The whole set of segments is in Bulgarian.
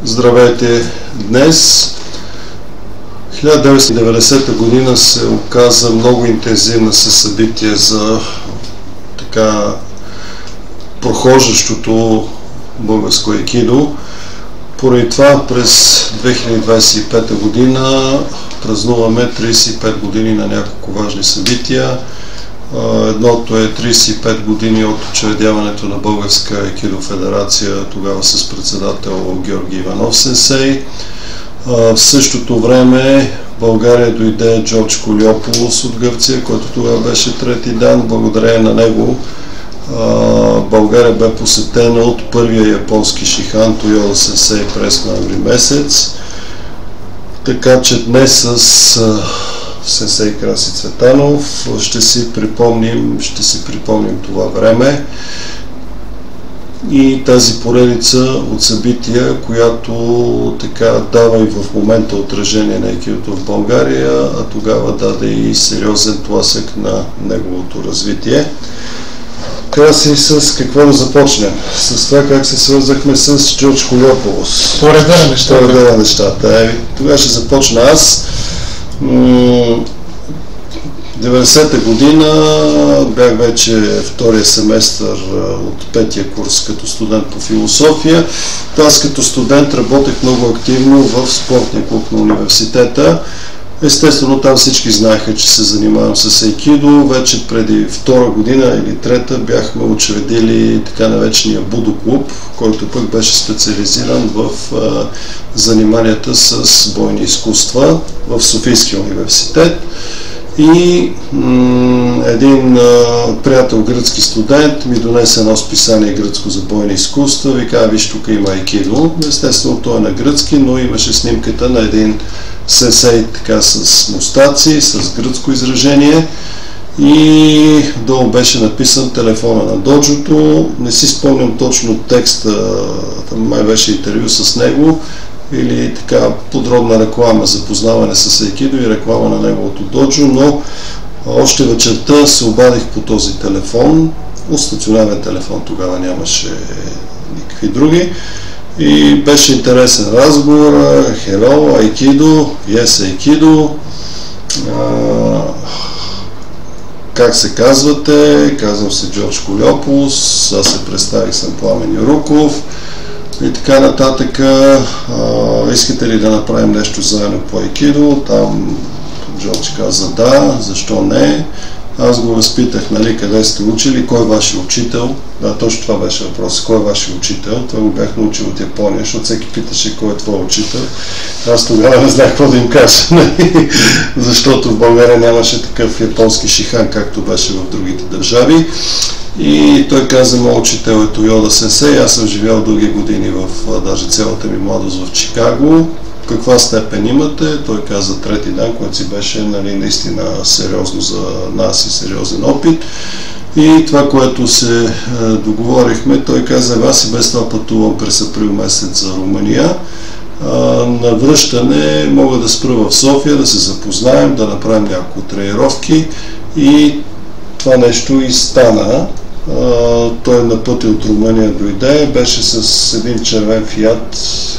Здравейте! Днес 1990 година се оказа много интензивна със събитие за така прохождащото българско айкидо. Поради това през 2025 година празнуваме 35 години на няколко важни събития. Едното е 35 години от учредяването на Българска айкидо федерация, тогава с председател Георги Иванов сенсей. В същото време България дойде Джордж Колиополос от Гърция, който тогава беше трети дан. Благодарение на него България бе посетена от първия японски шихан Тойода сенсей през ноември месец. Така че днес с сенсей Краси Цветанов ще си припомним това време и тази поредица от събития, която така дава и в момента отражение на айкидото в България, а тогава даде и сериозен тласък на неговото развитие. Краси, с какво да започнем? С това как се свързахме с Джордж Колиополос. По реда на нещата. Тогава ще започна аз. 90-та година бях вече втория семестър от петия курс като студент по философия. Аз като студент работех много активно в спортния клуб на университета. Естествено, там всички знаеха, че се занимавам с айкидо. Вече преди втора година или трета бяхме учредили така наречения Будо клуб, който пък беше специализиран в заниманията с бойни изкуства в Софийския университет. И един приятел гръцки студент ми донесе едно списание гръцко за бойни изкуства. Ви каза, виж, тук има айкидо. Естествено, то е на гръцки, но имаше снимката на един сенсей така с мустаци, с гръцко изражение. И долу беше написан телефона на доджото. Не си спомням точно текста, там май беше интервю с него, или така подробна реклама за познаване с айкидо и реклама на неговото доджо, но още вечерта се обадих по този телефон. Стационарен телефон тогава нямаше никакви други. И беше интересен разговор. Hello, айкидо, yes, айкидо. Как се казвате? Казвам се Джордж Колиополос. Аз се представих, съм Пламен Юруков. И така нататък. Искате ли да направим нещо заедно по айкидо? Там Джордж каза да, защо не. Аз го разпитах, нали, къде сте учили, кой е вашия учител. Да, точно това беше въпрос. Кой е вашия учител? Това го бях научил от Япония, защото всеки питаше кой е твой учител. Аз тогава не знаех какво да им кажа, защото в България нямаше такъв японски шихан, както беше в другите държави. И той каза, моят учител е Тойода сенсей. Аз съм живял дълги години даже цялата ми младост в Чикаго. Каква степен имате? Той каза трети дан, което си беше, нали, наистина сериозно за нас и сериозен опит. И това, което се договорихме, той каза, аз и без това пътувам през април месец за Румъния. На връщане мога да спра в София, да се запознаем, да направим няколко тренировки и това нещо и стана. Той на пътя от Румъния дойде, беше с един червен Фиат.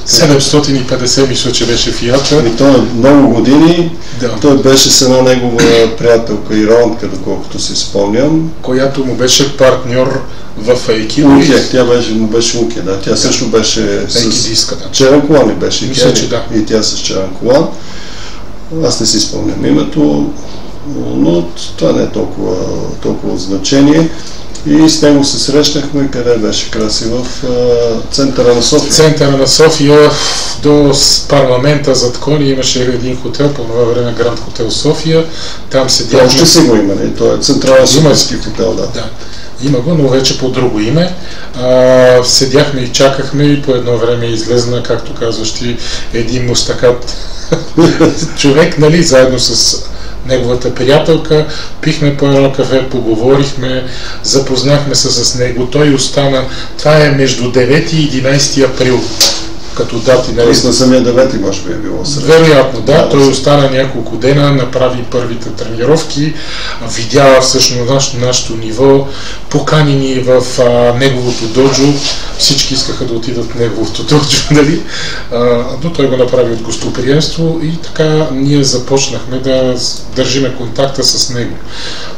750 мисля, че беше Фиата. И той много години. Да. Той беше с една негова приятелка ирландка, доколкото си спомням. Която му беше партньор в айкидо. Тя му беше Уке, да. Тя също беше айкидистка, с черен колан и беше. Мисля, че да. И тя с черен колан. Аз не си спомням името, но това не е толкова значение. И с него се срещнахме, къде беше Краси? В центъра на София. Центъра на София, до парламента зад Кони имаше един хотел, по това време Гранд Хотел София. Там седяхме... Още си го има, не? Той е централен софийски хотел, да. Да. Има го, но вече по друго име. Седяхме и чакахме и по едно време излезна, както казваш ти, един мустакат човек, нали, заедно с неговата приятелка, пихме по едно кафе, поговорихме, запознахме се с него, той остана, това е между 9 и 11 април, като дати. Нали? Тоест на самия 9 може би е било среща. Вероятно, да. Той остана няколко дена, направи първите тренировки, видя всъщност нашето ниво, покани ни в неговото доджо. Всички искаха да отидат в неговото доджо, нали? Но той го направи от гостоприемство и така ние започнахме да държиме контакта с него.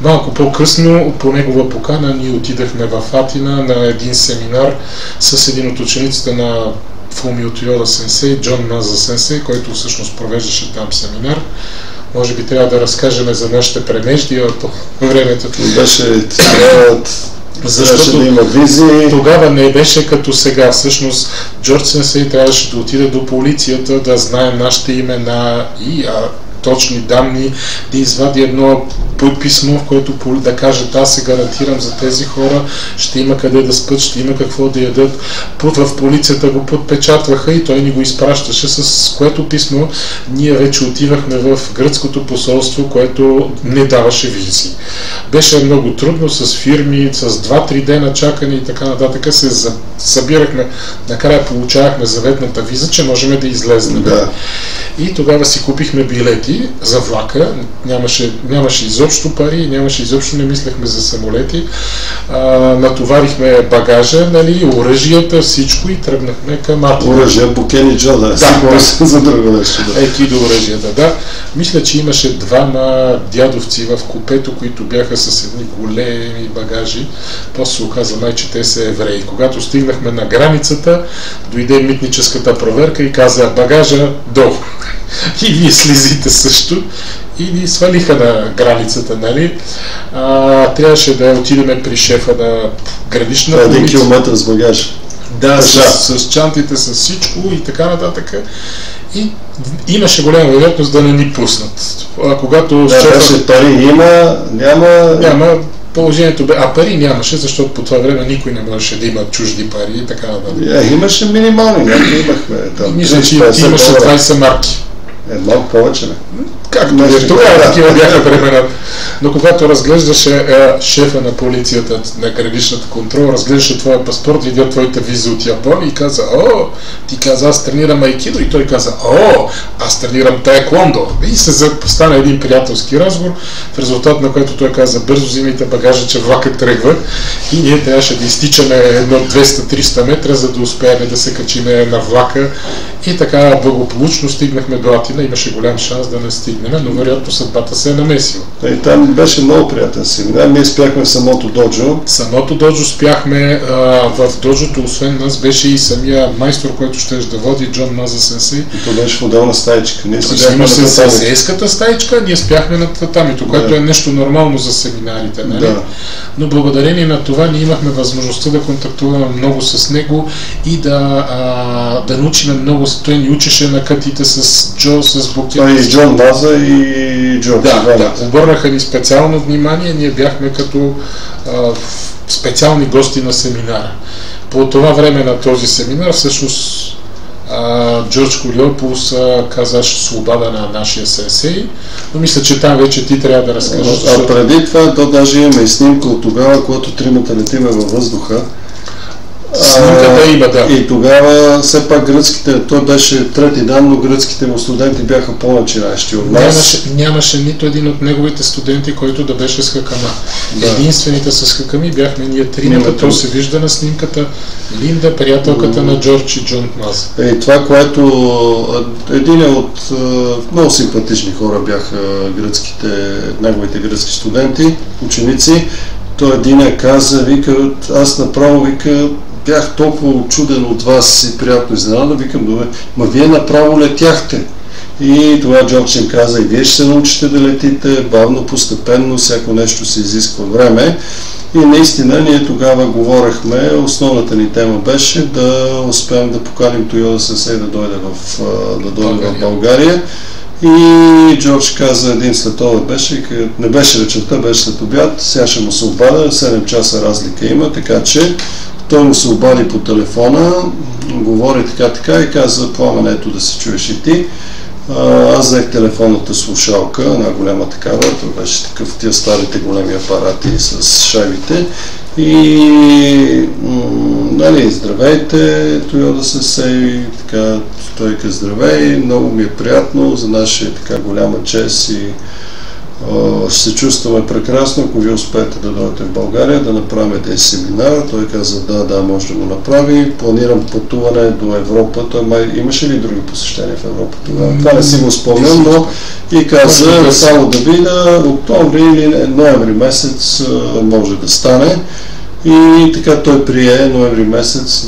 Малко по-късно, по негова покана, ние отидахме в Атина на един семинар с един от учениците на Фумио Тойода сенсей, Джон Наза сенсей, който всъщност провеждаше там семинар. Може би трябва да разкажем за нашите премеждия по времето. Беше защото да има визии. Тогава не беше като сега. Всъщност Джордж сенсей трябваше да отиде до полицията, да знае нашите имена и точни данни, да извади едно писмо, в което да каже: аз се гарантирам за тези хора, ще има къде да спят, ще има какво да ядат. В полицията го подпечатваха и той ни го изпращаше, с което писмо ние вече отивахме в гръцкото посолство, което не даваше визи. Беше много трудно с фирми, с 2-3 дена чакане и така нататък. Се събирахме, накрая получавахме заветната виза, че можем да излезнем. Да. И тогава си купихме билети за влака, нямаше изобщо пари, не мислехме за самолети, натоварихме багажа, нали, оръжията, всичко и тръгнахме към Атина. Оръжия, букен и джо, да. За друго нещо. Да. До оръжията, да. Мисля, че имаше двама дядовци в купето, които бяха с едни големи багажи. После се оказа май, че те са евреи. Когато стигнахме на границата, дойде митническата проверка и каза: багажа долу. И вие слизите също. И ни свалиха на границата, нали? Трябваше да отидем при шефа на гранична полиция. 1 километър с багаж. Да, с чантите, с всичко и така нататък. И имаше голяма вероятност да не ни пуснат. Когато беше пари има, няма... Положението бе, пари нямаше, защото по това време никой не можеше да има чужди пари и така нататък. Имаше минимални, имахме там. Мисля, че имаше 20 марки. Малко повече, не? Както е, тогава такива бяха времена. Но когато разглеждаше шефа на полицията на граничната контрол, разглеждаше твоя паспорт, видя твоята виза от Япония и каза: ти каза, аз тренирам айкидо, и той каза: аз тренирам таеквондо. И се стана един приятелски разговор, в резултат на което той каза: бързо взимайте багажа, че влакът тръгва, и ние трябваше да изтичаме едно 200-300 метра, за да успеем да се качиме на влака, и така благополучно стигнахме до Атина. Имаше голям шанс да не стигнем, но вероятно съдбата се е намесила. И там беше много приятен семинар. Ние спяхме в самото доджо. Самото доджо спяхме. В доджото освен нас беше и самия майстор, който ще да води, Джон Наза сенсей. И то беше в отделна стаичка. Ние имаше сенсейската стаичка, ние спяхме на татамито, което е нещо нормално за семинарите, нали? Да. Но благодарение на това ние имахме възможността да контактуваме много с него и да научим много. Той ни учеше на кътите с Джо, с Букен. И Джон Наза и Джо. Да, обърнаха ни специално внимание, ние бяхме като специални гости на семинара. По това време на този семинар всъщност Джордж Кориопулос казаш свобода на нашия сенсей, но мисля, че там вече ти трябва да разкажеш. Преди това, то даже имаме и снимка от тогава, когато тримата летиме във въздуха. Снимката има, да. И тогава все пак гръцките, той беше трети дан, но гръцките му студенти бяха по-начинаещи от нас. Нямаше нито един от неговите студенти, който да беше с хакама. Да. Единствените с хаками бяхме ние тримата, то се вижда на снимката. Линда, приятелката на Джордж и Джон Маз. И това, което един от много симпатични хора бяха неговите гръцки студенти, ученици. Той един каза, аз направо, бях толкова чуден от вас и приятно изненада, викам: добре, вие направо летяхте. И тогава Джордж им каза: и вие ще се научите да летите, бавно, постепенно, всяко нещо се изисква време. И наистина ние тогава говорехме, основната ни тема беше да успеем да поканим Тойода сенсей да дойде в България. И Джордж каза един следобед беше, не беше вечерта, беше след обяд, сега ще му се обадя, 7 часа разлика има, така че той му се обади по телефона, говори така и каза: Пламен, ето да се чуеш и ти. Аз взех телефонната слушалка, една голяма такава, това беше такъв, тия старите големи апарати с шайбите, И нали, здравейте, Тойода Сенсей, така, той каза здравей, много ми е приятно, за нас е така голяма чест и ще се чувстваме прекрасно, ако ви успеете да дойдете в България, да направим един семинар. Той каза да, може да го направи. Планирам пътуване до Европа. Той имаше ли други посещения в Европа тогава? Това не си го спомням, но и каза само да видя, октомври или ноември месец може да стане. И така той прие ноември месец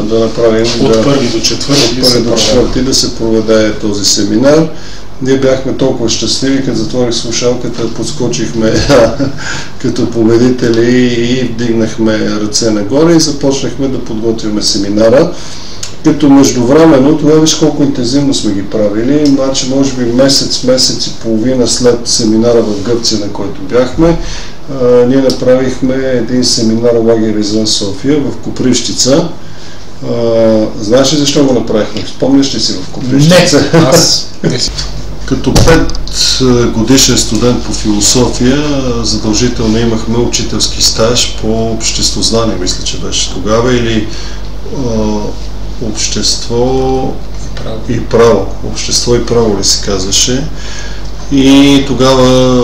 да направим от 1 до 4 да се проведе този семинар. Ние бяхме толкова щастливи, като затворих слушалката, подскочихме като победители и вдигнахме ръце нагоре и започнахме да подготвяме семинара. Като междувременно, това виж колко интензивно сме ги правили, значи може би месец и половина след семинара в Гърция, на който бяхме, ние направихме един семинар лагер извън София в Копривщица. Знаеш ли защо го направихме? Спомняш ли си в Копривщица? Не, аз не си. Като 5 годишен студент по философия, задължително имахме учителски стаж по обществознание, мисля, че беше тогава, или общество и право. Общество и право ли се казваше. И тогава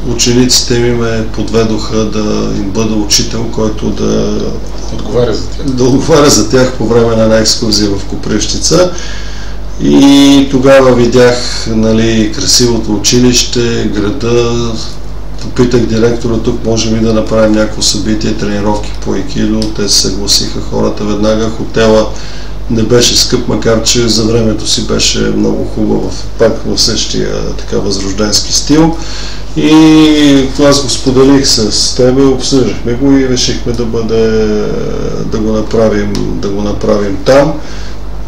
учениците ми ме подведоха да им бъда учител, който да отговаря за тях по време на една екскурзия в Копривщица. И тогава видях, нали, красивото училище, града, попитах директора, тук можем ли да направим някакво събитие, тренировки по айкидо, те се съгласиха хората веднага, хотела не беше скъп, макар че за времето си беше много хубав, пак в същия така възрожденски стил. И аз го споделих с тебе, обсъждахме го и решихме да го направим там,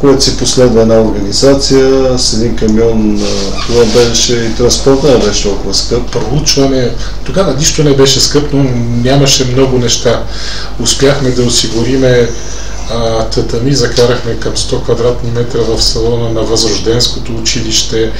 което си последва една организация с един камион. Това беше и транспортът не беше толкова скъп. Проучване. Тогава нищо не беше скъп, но нямаше много неща. Успяхме да осигуриме татами, закарахме към 100 квадратни метра в салона на Възрожденското училище.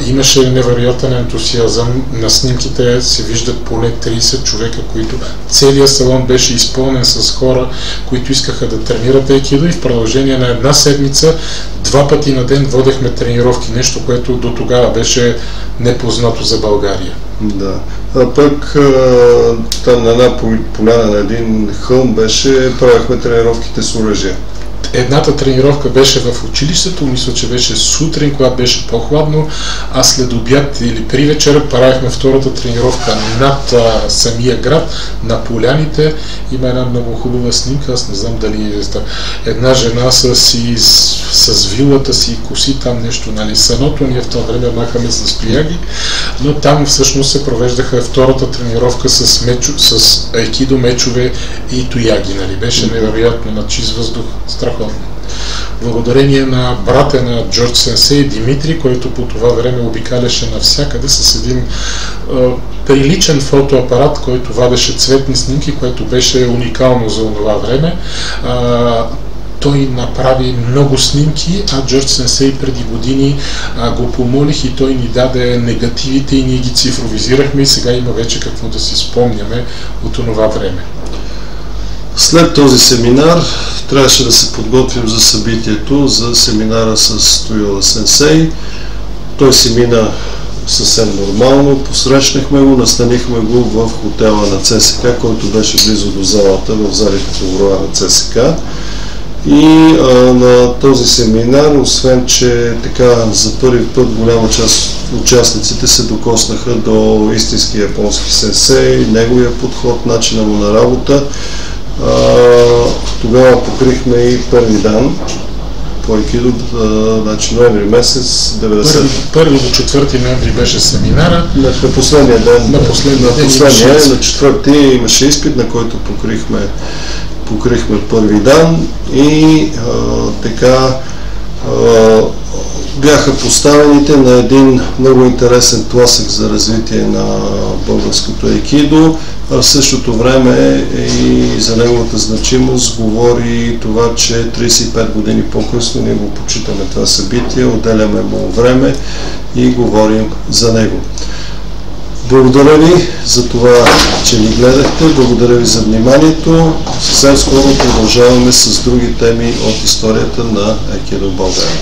Имаше невероятен ентусиазъм. На снимките се виждат поне 30 човека, които целият салон беше изпълнен с хора, които искаха да тренират айкидо, и в продължение на една седмица 2 пъти на ден водехме тренировки, нещо, което до тогава беше непознато за България. Да. А пък там на една поляна, на един хълм правихме тренировките с оръжие. Едната тренировка беше в училището, мисля, че беше сутрин, когато беше по-хладно, а след обяд или при вечера правихме втората тренировка над самия град, на поляните. Има една много хубава снимка, аз не знам дали е една жена с вилата си и коси там нещо, нали, саното, ние в това време махаме с тояги, но там всъщност се провеждаха втората тренировка с айкидо, мечове и тояги, нали, беше невероятно, на чист въздух, страхотно. Благодарение на брата на Джордж Сенсей, Димитри, който по това време обикаляше навсякъде с един приличен фотоапарат, който вадеше цветни снимки, което беше уникално за това време. Той направи много снимки, а Джордж Сенсей преди години го помолих и той ни даде негативите и ние ги цифровизирахме и сега има вече какво да си спомняме от това време. След този семинар трябваше да се подготвим за събитието, за семинара с Тойода Сенсей. Той си мина съвсем нормално, посрещнахме го, настанихме го в хотела на ЦСК, който беше близо до залата, в залите по броя на ЦСК. И на този семинар, освен че така за първи път голяма част от участниците се докоснаха до истински японски сенсей, неговия подход, начина му на работа, тогава покрихме и първи дан по айкидо, значи ноември месец 90. Първи до 4 ноември беше семинара. На последния ден, на 4 имаше изпит, на който покрихме първи дан и така бяха поставените на един много интересен тласък за развитие на българското айкидо. В същото време и за неговата значимост говори това, че 35 години по-късно ние го почитаме това събитие, отделяме му време и говорим за него. Благодаря ви за това, че ни гледахте. Благодаря ви за вниманието. Съвсем скоро продължаваме с други теми от историята на айкидо в България.